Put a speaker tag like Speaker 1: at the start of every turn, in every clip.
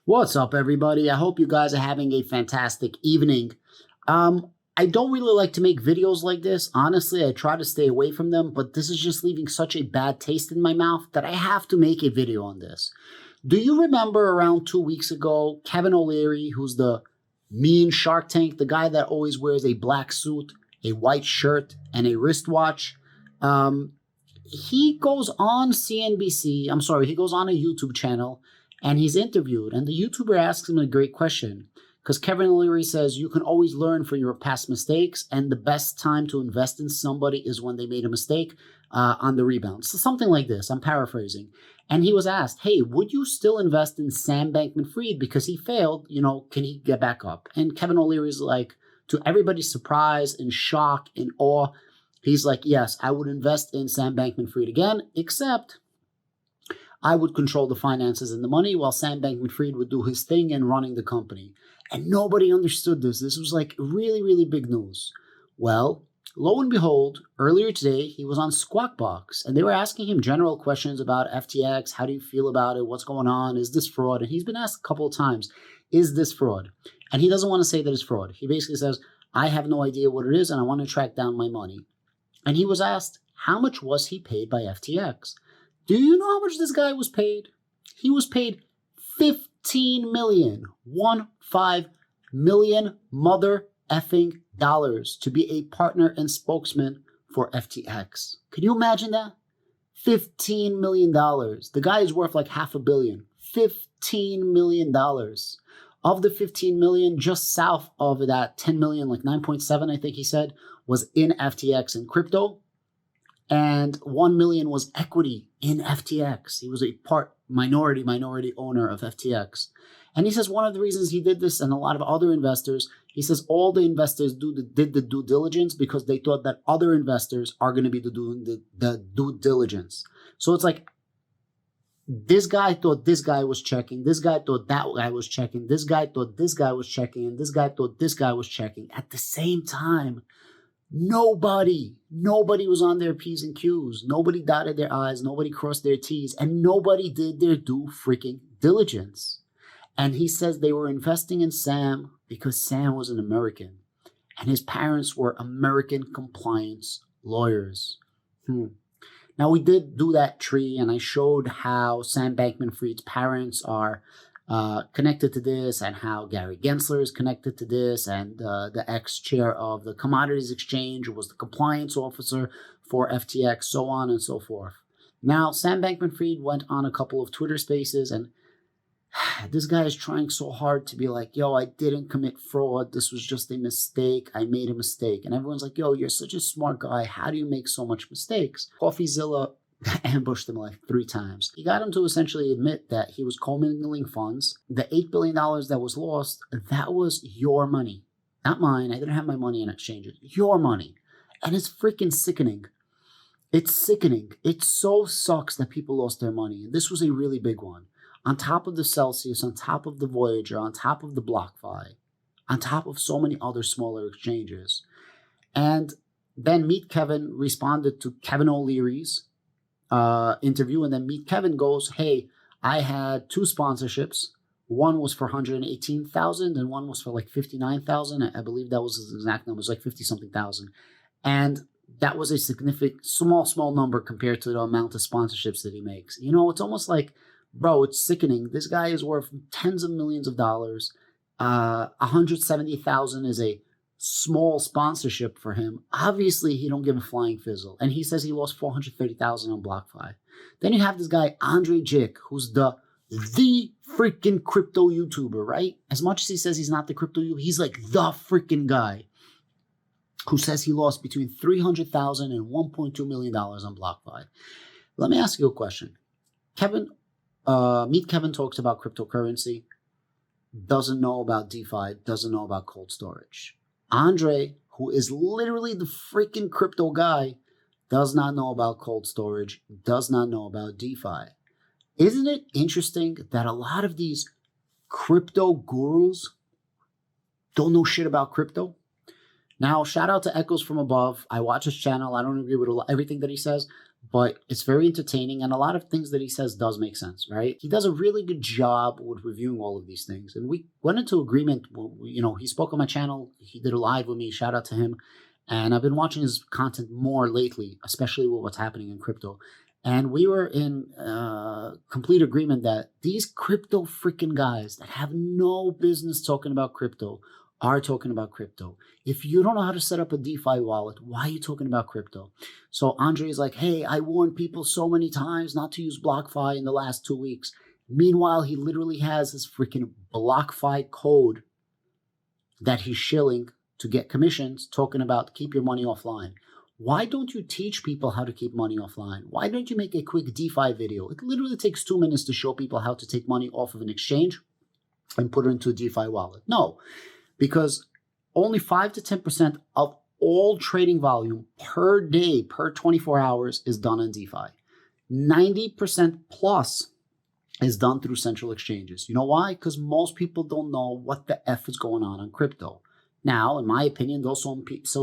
Speaker 1: What's up, everybody? I hope you guys are having a fantastic evening. I don't really like to make videos like this. Honestly, I try to stay away from them, but this is just leaving such a bad taste in my mouth that I have to make a video on this. Do you remember around 2 weeks ago, Kevin O'Leary, who's the mean Shark Tank, the guy that always wears a black suit, a white shirt, and a wristwatch? He goes on he goes on a YouTube channel, and he's interviewed, and the YouTuber asks him a great question, because Kevin O'Leary says you can always learn from your past mistakes, and the best time to invest in somebody is when they made a mistake on the rebound. So something like this, I'm paraphrasing. And he was asked, hey, would you still invest in Sam Bankman-Fried because he failed? Can he get back up? And Kevin O'Leary's like, to everybody's surprise and shock and awe, he's like, yes, I would invest in Sam Bankman-Fried again, except I would control the finances and the money while Sam Bankman-Fried would do his thing in running the company. And nobody understood this. This was like really, really big news. Well, lo and behold, earlier today, he was on Squawk Box, and they were asking him general questions about FTX. How do you feel about it? What's going on? Is this fraud? And he's been asked a couple of times, is this fraud? And he doesn't want to say that it's fraud. He basically says, I have no idea what it is, and I want to track down my money. And he was asked, how much was he paid by FTX? Do you know how much this guy was paid? He was paid $15 million, 15 million mother effing dollars to be a partner and spokesman for FTX. Can you imagine that? $15 million. The guy is worth like $500 million. $15 million. Of the 15 million, just south of that 10 million, like 9.7, I think he said, was in FTX and crypto. And 1 million was equity in FTX. He was a minority owner of FTX. And he says one of the reasons he did this, and a lot of other investors, he says all the investors did the due diligence because they thought that other investors are going to be doing the due diligence. So it's like, this guy thought this guy was checking, this guy thought that guy was checking, this guy thought this guy was checking, and this guy thought this guy was checking. At the same time, nobody was on their P's and Q's. Nobody dotted their I's, nobody crossed their T's, and nobody did their due freaking diligence. And he says they were investing in Sam because Sam was an American, and his parents were American compliance lawyers. Now, we did do that tree, and I showed how Sam Bankman-Fried's parents are connected to this, and how Gary Gensler is connected to this, and the ex-chair of the Commodities Exchange was the compliance officer for FTX, so on and so forth. Now, Sam Bankman-Fried went on a couple of Twitter spaces, and this guy is trying so hard to be like, yo, I didn't commit fraud. This was just a mistake. I made a mistake. And everyone's like, yo, you're such a smart guy. How do you make so much mistakes? CoffeeZilla ambushed him like 3 times. He got him to essentially admit that he was commingling funds. The $8 billion that was lost, that was your money, not mine. I didn't have my money in exchanges. Your money. And it's freaking sickening. It's sickening. It so sucks that people lost their money. And this was a really big one. On top of the Celsius, on top of the Voyager, on top of the BlockFi, on top of so many other smaller exchanges. And then Meet Kevin responded to Kevin O'Leary's interview, and then Meet Kevin goes, hey, I had 2 sponsorships. One was for 118,000 and one was for like 59,000. I believe that was his exact number. It was like 50-something thousand. And that was a significant, small number compared to the amount of sponsorships that he makes. It's almost like, bro, it's sickening. This guy is worth tens of millions of dollars. 170,000 is a small sponsorship for him. Obviously, he don't give a flying fizzle. And he says he lost 430,000 on BlockFi. Then you have this guy, Andre Jick, who's the freaking crypto YouTuber, right? As much as he says he's not the crypto YouTuber, he's like the freaking guy who says he lost between 300,000 and $1.2 million on BlockFi. Let me ask you a question. Meet Kevin talks about cryptocurrency, doesn't know about DeFi, doesn't know about cold storage. Andre, who is literally the freaking crypto guy, does not know about cold storage, does not know about DeFi. Isn't it interesting that a lot of these crypto gurus don't know shit about crypto? Now, shout out to Echoes from Above. I watch his channel. I don't agree with everything that he says, but it's very entertaining, and a lot of things that he says does make sense, right? He does a really good job with reviewing all of these things, and we went into agreement. He spoke on my channel. He did a live with me. Shout out to him. And I've been watching his content more lately, especially with what's happening in crypto. And we were in complete agreement that these crypto freaking guys that have no business talking about crypto are talking about crypto. If you don't know how to set up a DeFi wallet, why are you talking about crypto? So Andre is like, hey, I warned people so many times not to use BlockFi in the last 2 weeks. Meanwhile, he literally has his freaking BlockFi code that he's shilling to get commissions, talking about keep your money offline. Why don't you teach people how to keep money offline? Why don't you make a quick DeFi video? It literally takes 2 minutes to show people how to take money off of an exchange and put it into a DeFi wallet. No, because only 5 to 10% of all trading volume per day, per 24 hours is done on DeFi. 90% plus is done through central exchanges. You know why? Because most people don't know what the F is going on crypto. Now, in my opinion, those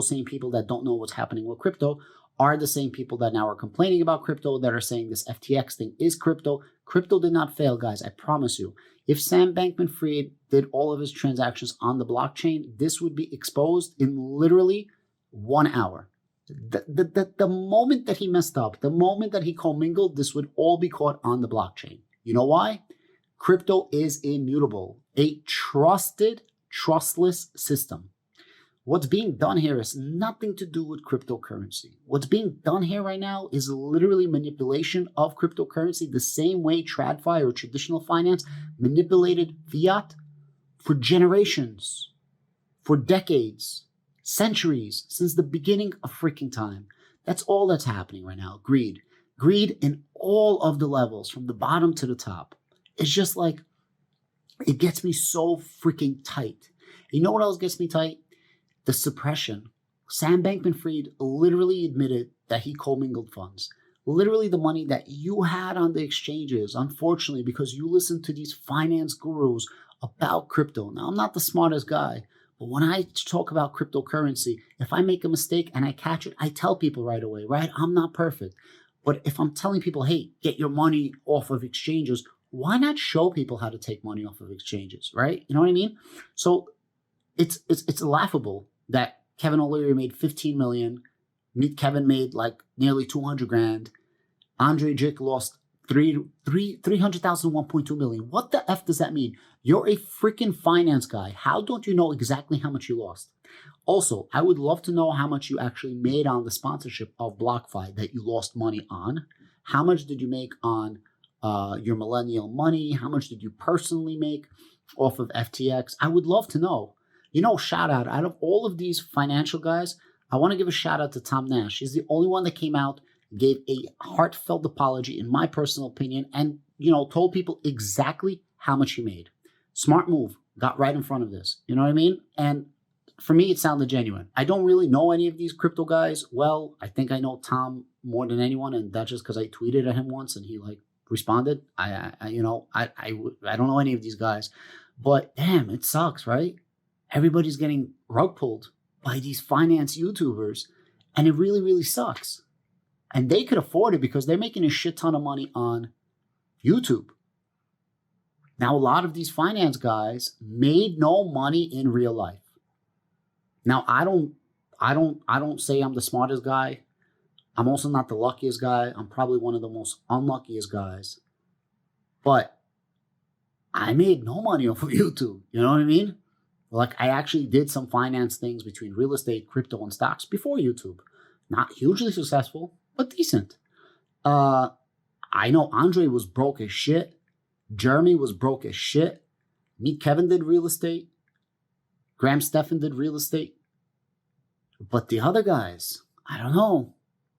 Speaker 1: same people that don't know what's happening with crypto are the same people that now are complaining about crypto, that are saying this FTX thing is crypto. Crypto did not fail, guys. I promise you. If Sam Bankman-Fried did all of his transactions on the blockchain, this would be exposed in literally 1 hour. The moment that he messed up, the moment that he commingled, this would all be caught on the blockchain. You know why? Crypto is immutable. A trustless system. What's being done here has nothing to do with cryptocurrency. What's being done here right now is literally manipulation of cryptocurrency, the same way TradFi or traditional finance manipulated fiat for generations, for decades, centuries, since the beginning of freaking time. That's all that's happening right now. Greed. Greed in all of the levels, from the bottom to the top. It's just like, it gets me so freaking tight. You know what else gets me tight? The suppression. Sam Bankman-Fried literally admitted that he commingled funds. Literally the money that you had on the exchanges, unfortunately, because you listen to these finance gurus about crypto. Now, I'm not the smartest guy, but when I talk about cryptocurrency, if I make a mistake and I catch it, I tell people right away, right? I'm not perfect. But if I'm telling people, hey, get your money off of exchanges, why not show people how to take money off of exchanges, right? You know what I mean? So it's laughable that Kevin O'Leary made 15 million. Kevin made like nearly 200 grand. Andre Jick lost 300,000, 1.2 million. What the F does that mean? You're a freaking finance guy. How don't you know exactly how much you lost? Also, I would love to know how much you actually made on the sponsorship of BlockFi that you lost money on. How much did you make on your millennial money? How much did you personally make off of FTX? I would love to know. You know, shout out of all of these financial guys, I want to give a shout out to Tom Nash. He's the only one that came out, gave a heartfelt apology, in my personal opinion, and, told people exactly how much he made. Smart move. Got right in front of this. You know what I mean? And for me, it sounded genuine. I don't really know any of these crypto guys. Well, I think I know Tom more than anyone, and that's just because I tweeted at him once and he responded. I don't know any of these guys, but damn, it sucks, right? Everybody's getting rug pulled by these finance YouTubers, and it really, really sucks. And they could afford it because they're making a shit ton of money on YouTube. Now, a lot of these finance guys made no money in real life. Now, I don't say I'm the smartest guy. I'm also not the luckiest guy. I'm probably one of the most unluckiest guys. But I made no money off of YouTube. You know what I mean? I actually did some finance things between real estate, crypto, and stocks before YouTube. Not hugely successful, but decent. I know Andre was broke as shit. Jeremy was broke as shit. Meet Kevin did real estate. Graham Stephan did real estate. But the other guys, I don't know.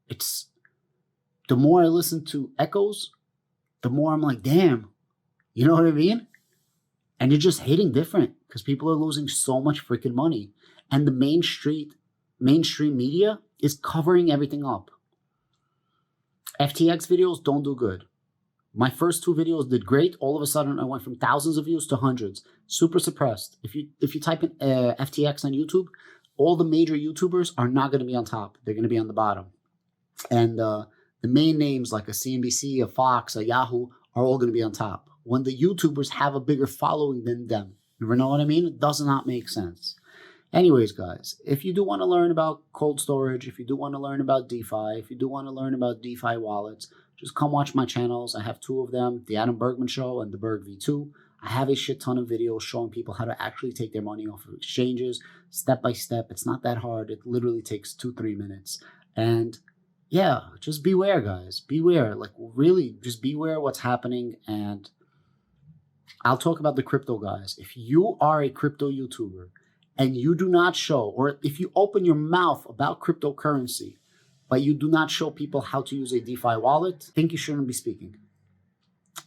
Speaker 1: It's the more I listen to echoes, the more I'm like, damn, you know what I mean? And you're just hitting different because people are losing so much freaking money. And the mainstream media is covering everything up. FTX videos don't do good. My first 2 videos did great. All of a sudden, I went from thousands of views to hundreds. Super suppressed. If you type in FTX on YouTube, all the major YouTubers are not going to be on top. They're going to be on the bottom. And the main names like a CNBC, a Fox, a Yahoo are all going to be on top. When the YouTubers have a bigger following than them. You know what I mean? It does not make sense. Anyways, guys, if you do want to learn about cold storage, if you do want to learn about DeFi, if you do want to learn about DeFi wallets, just come watch my channels. I have two of them, The Adam Bergman Show and The Berg V2. I have a shit ton of videos showing people how to actually take their money off of exchanges, step by step. It's not that hard. It literally takes 2-3 minutes. And yeah, just beware, guys. Beware. Like, really, just beware what's happening. And I'll talk about the crypto guys. If you are a crypto YouTuber and you do not show, or if you open your mouth about cryptocurrency, but you do not show people how to use a DeFi wallet, I think you shouldn't be speaking.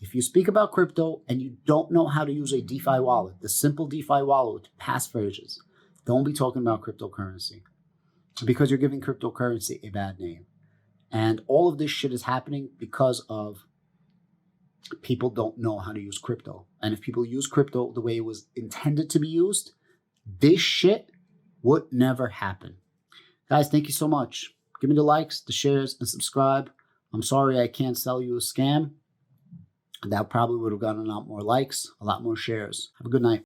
Speaker 1: If you speak about crypto and you don't know how to use a DeFi wallet, the simple DeFi wallet with passphrases, don't be talking about cryptocurrency because you're giving cryptocurrency a bad name. And all of this shit is happening because of people don't know how to use crypto. And if people use crypto the way it was intended to be used, this shit would never happen. Guys, thank you so much. Give me the likes, the shares, and subscribe. I'm sorry I can't sell you a scam. That probably would have gotten a lot more likes, a lot more shares. Have a good night.